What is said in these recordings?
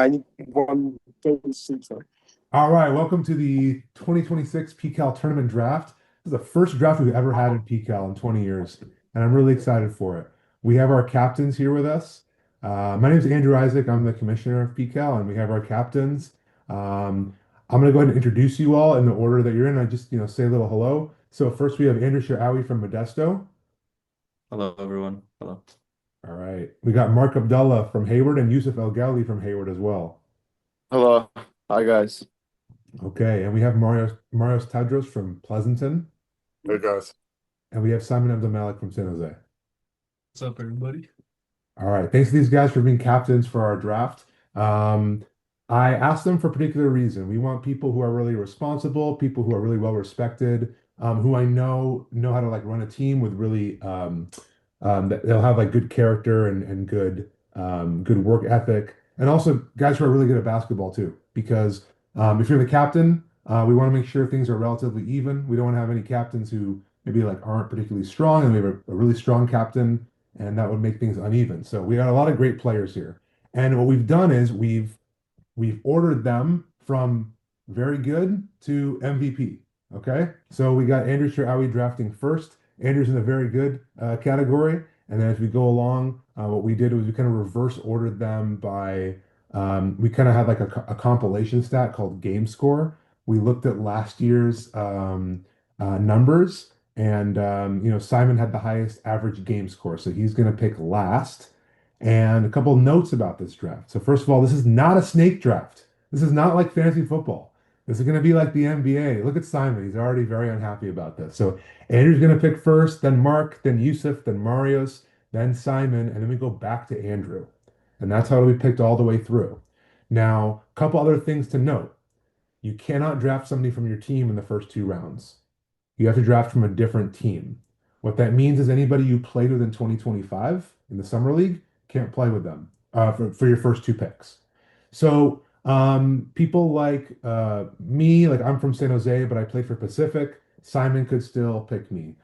I need one golden suitor. All right, welcome to the 2026 PCAL Tournament Draft. This is the first draft we've ever had in PCAL in 20 years, and I'm really excited for it. We have our captains here with us. My name is Andrew Isaac. I'm the commissioner of PCAL, and we have our captains. I'm going to go ahead and introduce you all in the order that you're in. I just, say a little hello. So first we have Andrew Sharkawy from Modesto. Hello, everyone. Hello. All right. We got Mark Abdalla from Hayward and Youssef Elgawly from Hayward as well. Hello. Hi, guys. Okay, and we have Marios Tawdros from Pleasanton. Hey, guys. And we have Simon Abdelmalak from San Jose. What's up, everybody? All right. Thanks to these guys for being captains for our draft. Um, I asked them for a particular reason. We want people who are really responsible, people who are really well respected, who I know how to like run a team with really that they'll have like good character and good work ethic, and also guys who are really good at basketball too. Because if you're the captain, we want to make sure things are relatively even. We don't want to have any captains who maybe like aren't particularly strong, and we have a really strong captain, and that would make things uneven. So we got a lot of great players here. And what we've done is we've ordered them from very good to MVP. Okay. So we got Andrew Shirawi drafting first. Andrew's in the very good category. And then as we go along, what we did was we kind of reverse ordered them by we kind of had like a compilation stat called game score. We looked at last year's numbers, and Simon had the highest average game score, so he's going to pick last. And a couple notes about this draft. So first of all, this is not a snake draft. This is not like fantasy football. This is going to be like the NBA. Look at Simon. He's already very unhappy about this. So Andrew's going to pick first, then Mark, then Youssef, then Marios, then Simon, and then we go back to Andrew. And that's how we picked all the way through. Now, a couple other things to note. You cannot draft somebody from your team in the first two rounds. You have to draft from a different team. What that means is anybody you played with in 2025 in the summer league can't play with them for your first two picks. So people like me, like I'm from San Jose, but I played for Pacific. Simon could still pick me.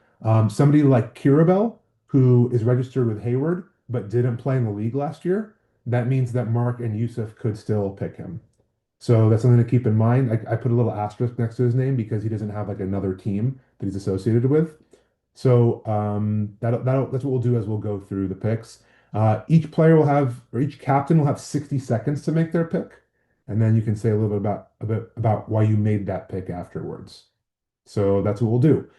Somebody like Kirabel, who is registered with Hayward but didn't play in the league last year, that means that Mark and Youssef could still pick him. So that's something to keep in mind. I put a little asterisk next to his name because he doesn't have like another team that he's associated with. So that's what we'll do as we'll go through the picks. Each player will have, or each captain will have 60 seconds to make their pick, and then you can say a bit about why you made that pick afterwards. So that's what we'll do.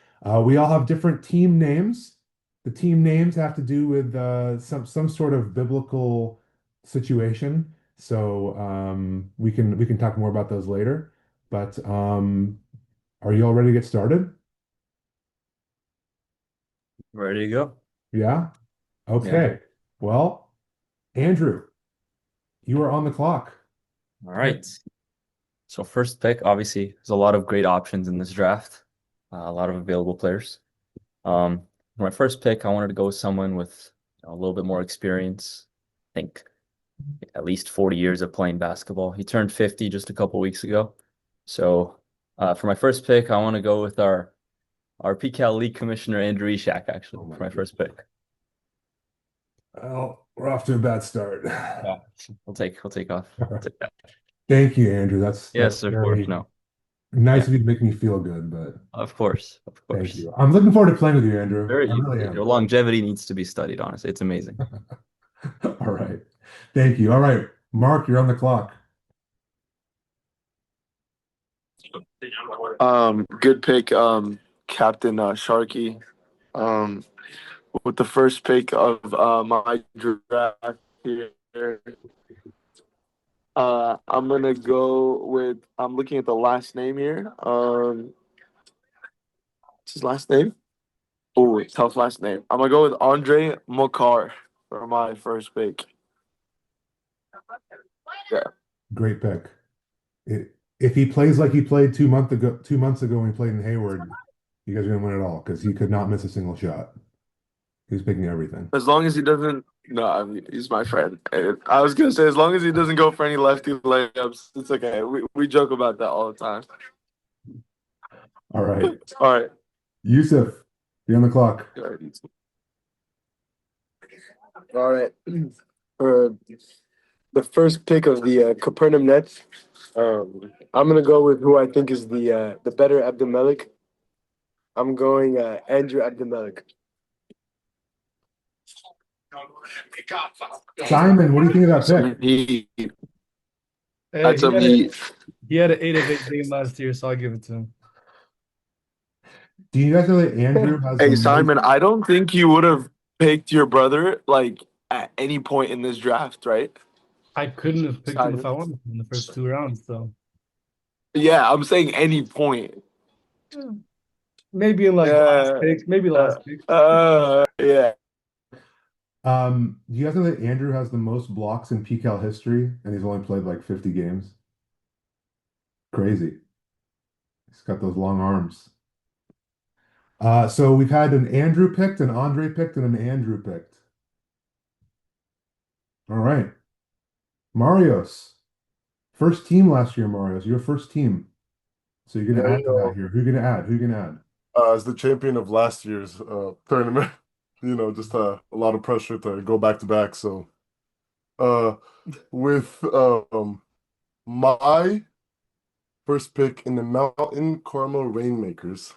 We all have different team names. The team names have to do with some sort of biblical situation. So we can talk more about those later. But are you all ready to get started? Ready to go? Yeah? Yeah. Okay. Well, Andrew, you are on the clock. All right. So first pick, obviously, there's a lot of great options in this draft. A lot of available players. For my first pick, I wanted to go with someone with a little bit more experience. I think at least 40 years of playing basketball. He turned 50 just a couple weeks ago. So for my first pick, I want to go with our PCAL League Commissioner, Andrew Ishak, actually, Oh my for my first pick. Well, we're off to a bad start. Yeah. We'll take off. We'll take that. Thank you, Andrew. That's Yes, of course. very No. nice Yeah, of you to make me feel good, but of course. Of thank course. you. I'm looking forward to playing with you, Andrew. Very, I really am. your longevity needs to be studied, honestly. It's amazing. All right. Thank you. All right. Mark, you're on the clock. Good pick, Captain Sharky. Um, with the first pick of my draft here. I'm gonna go with. I'm looking at the last name here. What's his last name? Oh, tough last name. I'm gonna go with Andre Mokar for my first pick. Yeah. Great pick. If he plays like he played 2 months ago when he played in Hayward, you guys are gonna win it all because he could not miss a single shot. He was picking everything. As long as he doesn't. No, I mean, he's my friend. I was gonna say as long as he doesn't go for any lefty layups, it's okay. We joke about that all the time. All right. All right. Youssef, you're on the clock. All right. For the first pick of the Capernaum Nets. I'm gonna go with who I think is the better Abdelmalak. I'm going Andrew Abdelmalak. Simon, what do you think of that Some pick? heat. Hey, That's some heat. he had an 8 of 8 game last year, so I'll give it to him. Do you guys know that Andrew has the Hey most? Simon, I don't think you would have picked your brother like at any point in this draft, right? I couldn't have picked him if Simon. I wanted to in the first 2 rounds, so Yeah, I'm saying any point. maybe in like last Uh, pick, maybe last pick. yeah. Do you guys know that Andrew has the most blocks in PCAL history, and he's only played like 50 games? Crazy. He's got those long arms. So we've had an Andrew picked, an Andre picked, and an Andrew picked. All right. Marios. First team last year, Marios. Your first team. So you're gonna Yeah, add to that here. Who you gonna add? Who you gonna add? as the champion of last year's tournament, just a lot of pressure to go back to back. So, uh, with my first pick in the Mountain Carmel Rainmakers,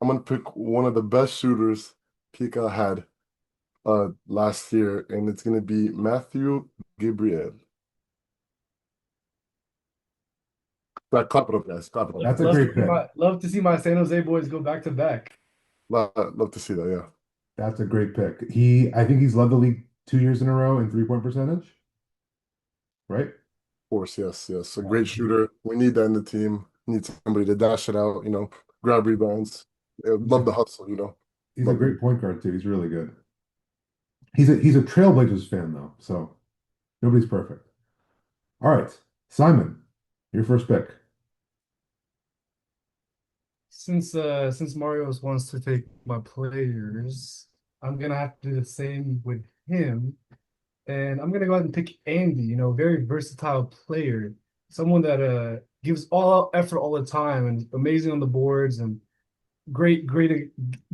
I'm gonna pick one of the best shooters Pika had last year, and it's gonna be Matthew Gabriel. Clap it up, guys. Clap it up. That's a great pick. Love to see my San Jose boys go back to back. Love to see that. Yeah. That's a great pick. I think he's led the league 2 years in a row in three-point percentage. Right? Of course, yes. A great shooter. We need that in the team. Need somebody to dash it out, grab rebounds. Love the hustle, He's a great point guard too. He's really good. He's a Trailblazers fan though, so nobody's perfect. All right, Simon, your first pick. Since Marios wants to take my players, I'm gonna have to do the same with him. And I'm gonna go ahead and pick Andy, very versatile player, someone that gives all out effort all the time and amazing on the boards and great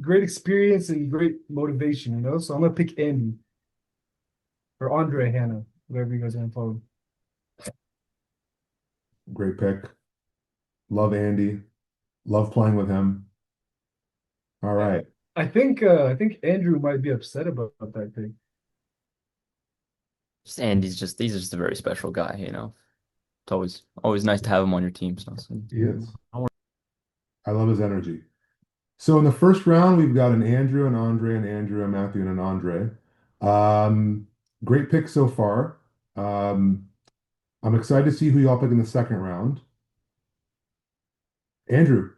experience and great motivation, So I'm gonna pick Andy or Andre Hannah, whatever you guys want to follow. Great pick. Love Andy. Love playing with him. All right. I think Andrew might be upset about that pick. Andy's he's just a very special guy, It's always nice to have him on your team. So He is. I love his energy. So in the first round, we've got an Andrew, an Andre, an Andrew, a Matthew, and an Andre. Great pick so far. I'm excited to see who y'all pick in the second round. Andrew,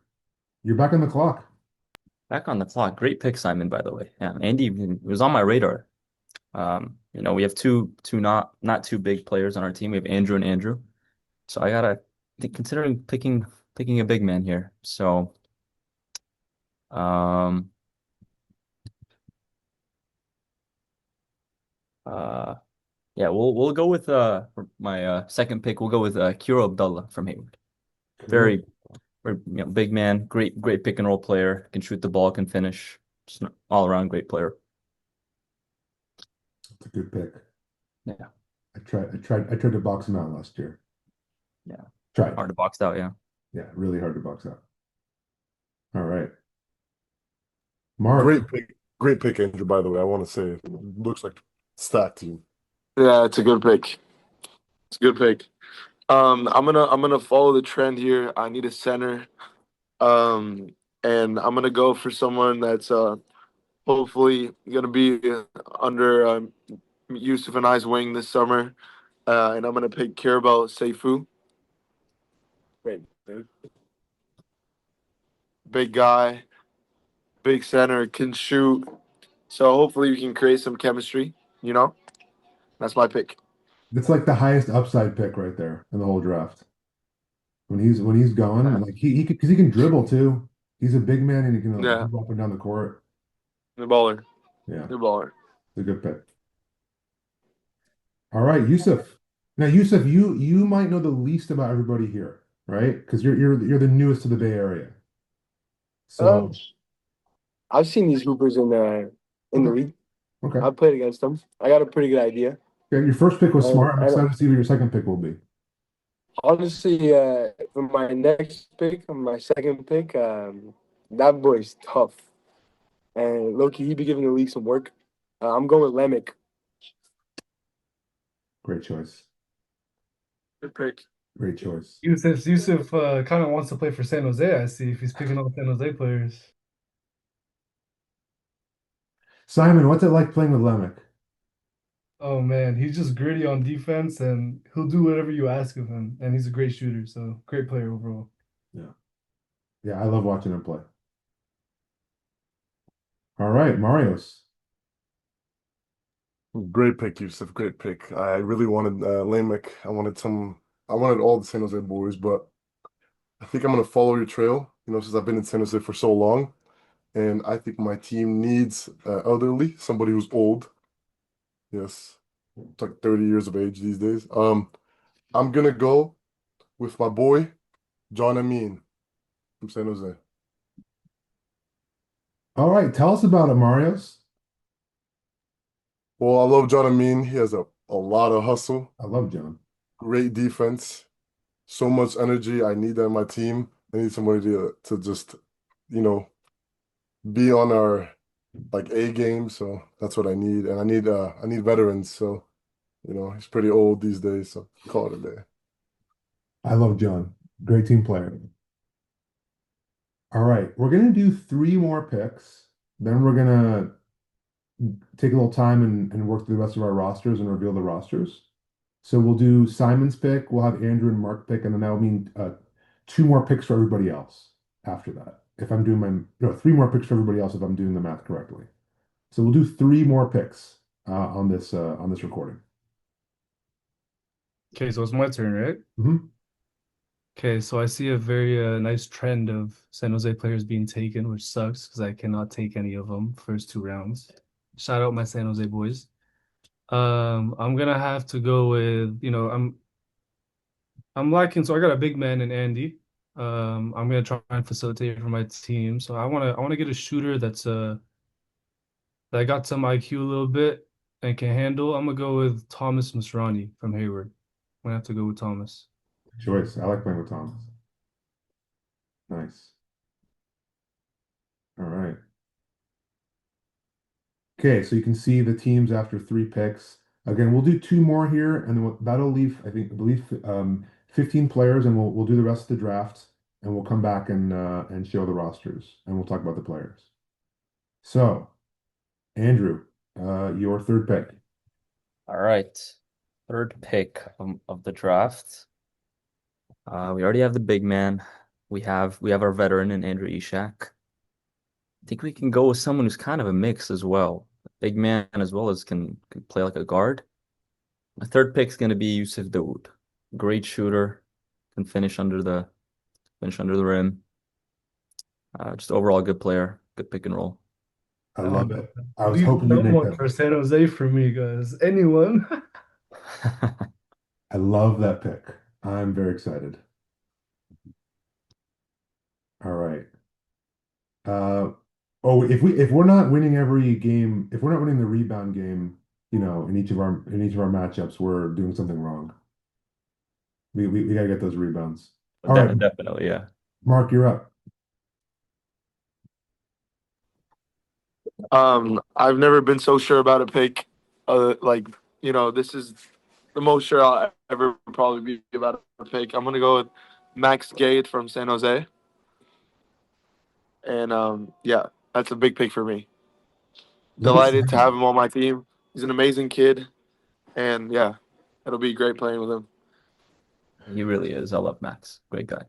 you're back on the clock. back on the clock. Great pick, Simon, by the way. Yeah, Andy was on my radar. We have two not too big players on our team. We have Andrew and Andrew. So I think considering picking a big man here. So yeah, we'll go with for my second pick. We'll go with Kiro Abdalla from Hayward. Very big man, great pick and roll player, can shoot the ball, can finish. Just an all around great player. That's a good pick. Yeah. I tried to box him out last year. Yeah. Tried. Hard to box out, yeah. Yeah, really hard to box out. All right. Mark. Great pick, Andrew, by the way. I want to say it looks like stacked team. Yeah, it's a good pick. It's a good pick. I'm gonna follow the trend here. I need a center. And I'm gonna go for someone that's hopefully gonna be under Youssef and I's wing this summer. And I'm gonna pick Carabao Seifu. Great, dude. Big guy, big center, can shoot. So hopefully we can create some chemistry, That's my pick. That's like the highest upside pick right there in the whole draft. When he's going, like he because he can dribble too. He's a big man and he can Yeah. move up and down the court. The baller. Yeah, The baller. it's a good pick. All right, Youssef. Now, Youssef, you might know the least about everybody here, right? Because you're the newest to the Bay Area. So I've seen these hoopers in the league. okay, I've played against them. I got a pretty good idea. Okay, your first pick was And, smart. I'm and excited to see what your second pick will be. honestly, for my next pick, my second pick, that boy's tough. And low-key, he be giving the league some work. I'm going with Lemek. Great choice. Good pick. Great choice. Youssef kind of wants to play for San Jose. I see if he's picking up San Jose players. Simon, what's it like playing with Lemek? Oh man, he's just gritty on defense and he'll do whatever you ask of him. And he's a great shooter, so great player overall. Yeah. Yeah, I love watching him play. All right, Marios. Great pick, Youssef. Great pick. I really wanted Lamek. I wanted all the San Jose boys, but I think I'm gonna follow your trail, since I've been in San Jose for so long. And I think my team needs elderly, somebody who's old. Yes. It's like 30 years of age these days. I'm gonna go with my boy, John Amin from San Jose. All right, tell us about it, Marios. Well, I love John Amin. He has a lot of hustle, I love John. great defense, so much energy. I need that in my team. I need somebody to just, you know, be on our like A game. So that's what I need. And I need veterans. So, he's pretty old these days. So call it a day. I love John. Great team player. All right, we're gonna do three more picks. Then we're gonna take a little time and work through the rest of our rosters and reveal the rosters. So we'll do Simon's pick, we'll have Andrew and Mark pick, and then that'll mean two more picks for everybody else after that. If I'm doing no, three more picks for everybody else if I'm doing the math correctly. So we'll do three more picks on this recording. Okay, so it's my turn, right? Mm-hmm. Okay, so I see a very nice trend of San Jose players being taken, which sucks because I cannot take any of them first two rounds. Shout out my San Jose boys. I'm gonna have to go with, I'm liking, so I got a big man in Andy. I'm gonna try and facilitate for my team. So I wanna get a shooter that got some IQ a little bit and can handle. I'm gonna go with Thomas Masrani from Hayward. I'm gonna have to go with Thomas. Choice. I like playing with Thomas. Nice. All right. Okay, so you can see the teams after three picks. Again, we'll do two more here, and then that'll leave, I believe, 15 players, and we'll do the rest of the draft, and we'll come back and show the rosters, and we'll talk about the players. So, Andrew, your third pick. All right. Third pick of the draft. We already have the big man. We have our veteran in Andrew Ishak. I think we can go with someone who's kind of a mix as well. Big man as well as can play like a guard. My third pick is going to be Youssef Dawood. Great shooter, can finish under the rim. Just overall good player, good pick and roll. I love it. I was Leave hoping you'd make someone that. for San Jose for me, guys. Anyone? I love that pick. I'm very excited. All right. If we're not winning every game, if we're not winning the rebound game, in each of our matchups, we're doing something wrong. We gotta get those rebounds. All right, Definitely, yeah. Mark, you're up. I've never been so sure about a pick. This is the most sure I'll ever probably be about a pick. I'm gonna go with Max Gade from San Jose. And yeah, that's a big pick for me. Delighted to have him on my team. He's an amazing kid, and yeah, it'll be great playing with him. He really is. I love Max. Great guy.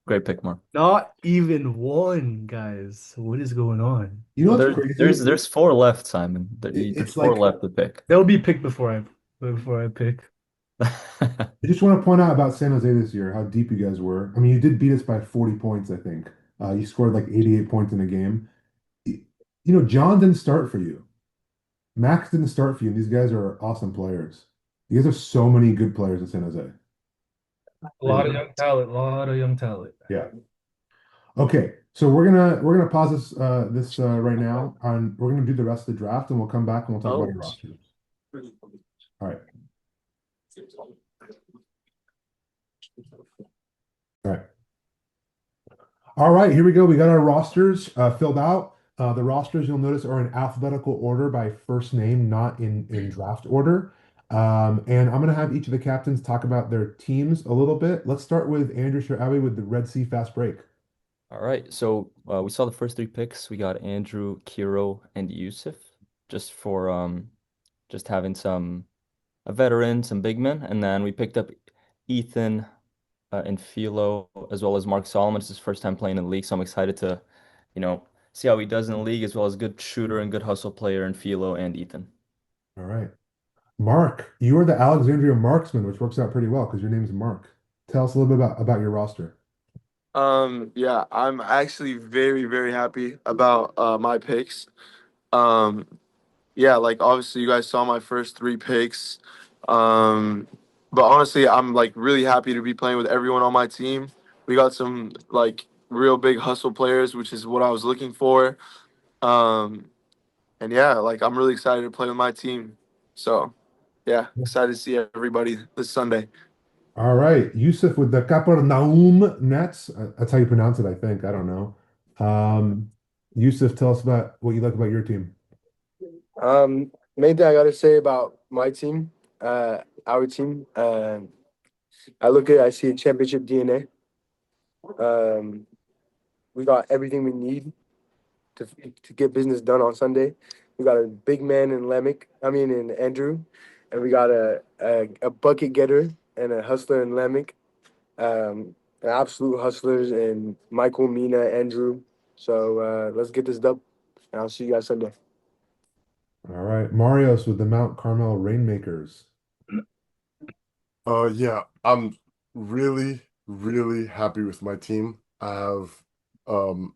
Great pick, Mark. Not even one, guys. What is going on? You know what's crazy? There's four left, Simon. It's There's four like- left to pick. They'll be picked before I pick. I just want to point out about San Jose this year, how deep you guys were. I mean, you did beat us by 40 points, I think. You scored like 88 points in a game. John didn't start for you. Max didn't start for you. These guys are awesome players. You guys have so many good players in San Jose. A lot of young talent. Yeah. Okay, so we're gonna pause this right now, and we're gonna do the rest of the draft, and we'll come back and we'll talk about your rosters. All right. All right. All right, here we go. We got our rosters filled out. The rosters you'll notice are in alphabetical order by first name, not in draft order. And I'm going to have each of the captains talk about their teams a little bit. Let's start with Andrew Sharkawy with the Red Sea Fast Break. All right, so we saw the first three picks. We got Andrew, Kiro, and Youssef, just for just having a veteran, some big men, and then we picked up Ethan and Philo, as well as Mark Solomon. It's his first time playing in the league, so I'm excited to, see how he does in the league, as well as good shooter and good hustle player in Philo and Ethan. All right. Mark, you are the Alexandria Marksman, which works out pretty well because your name's Mark. Tell us a little bit about your roster. Yeah, I'm actually very, very happy about my picks. Um, yeah, like obviously you guys saw my first three picks. But honestly, I'm like really happy to be playing with everyone on my team. We got some like real big hustle players, which is what I was looking for. Um, and yeah, like I'm really excited to play with my team. So yeah, excited to see everybody this Sunday. All right, Youssef with the Capernaum Nets. That's how you pronounce it, I think. I don't know. Youssef, tell us about what you like about your team. Main thing I gotta say about my team, our team, I look at it, I see a championship DNA. We got everything we need to get business done on Sunday. We got a big man in in Andrew, and we got a bucket getter and a hustler in Lemick. An absolute hustlers in Michael, Mina, Andrew. So let's get this dub, and I'll see you guys Sunday. All right, Marios with the Mount Carmel Rainmakers. Yeah, I'm really, really happy with my team. I have um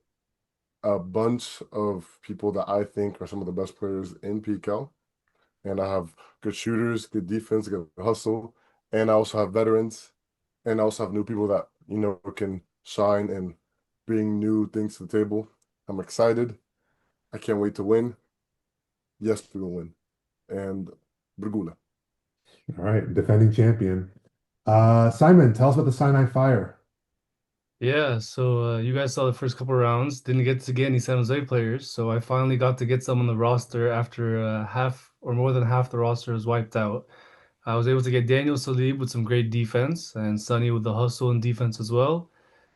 a bunch of people that I think are some of the best players in PCAL, and I have good shooters, good defense, good hustle, and I also have veterans, and I also have new people that can shine and bring new things to the table. I'm excited. I can't wait to win. Yes, we will win. And Brugula. All right, defending champion. Simon, tell us about the Sinai Fire. Yeah, so you guys saw the first couple rounds. Didn't get to get any San Jose players, so I finally got to get some on the roster after half or more than half the roster was wiped out. I was able to get Daniel Salib with some great defense and Sonny with the hustle and defense as well.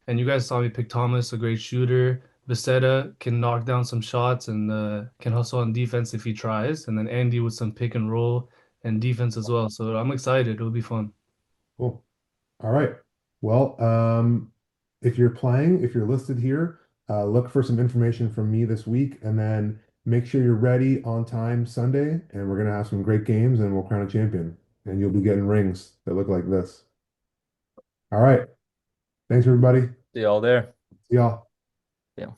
And you guys saw me pick Thomas, a great shooter. Becerra can knock down some shots and can hustle on defense if he tries. And then Andy with some pick and roll and defense as well. So I'm excited. It'll be fun. Cool. All right. Well, if you're playing, if you're listed here, look for some information from me this week, and then make sure you're ready on time Sunday, and we're gonna have some great games, and we'll crown a champion, and you'll be getting rings that look like this. All right. Thanks, everybody. See y'all there. See y'all. Yeah.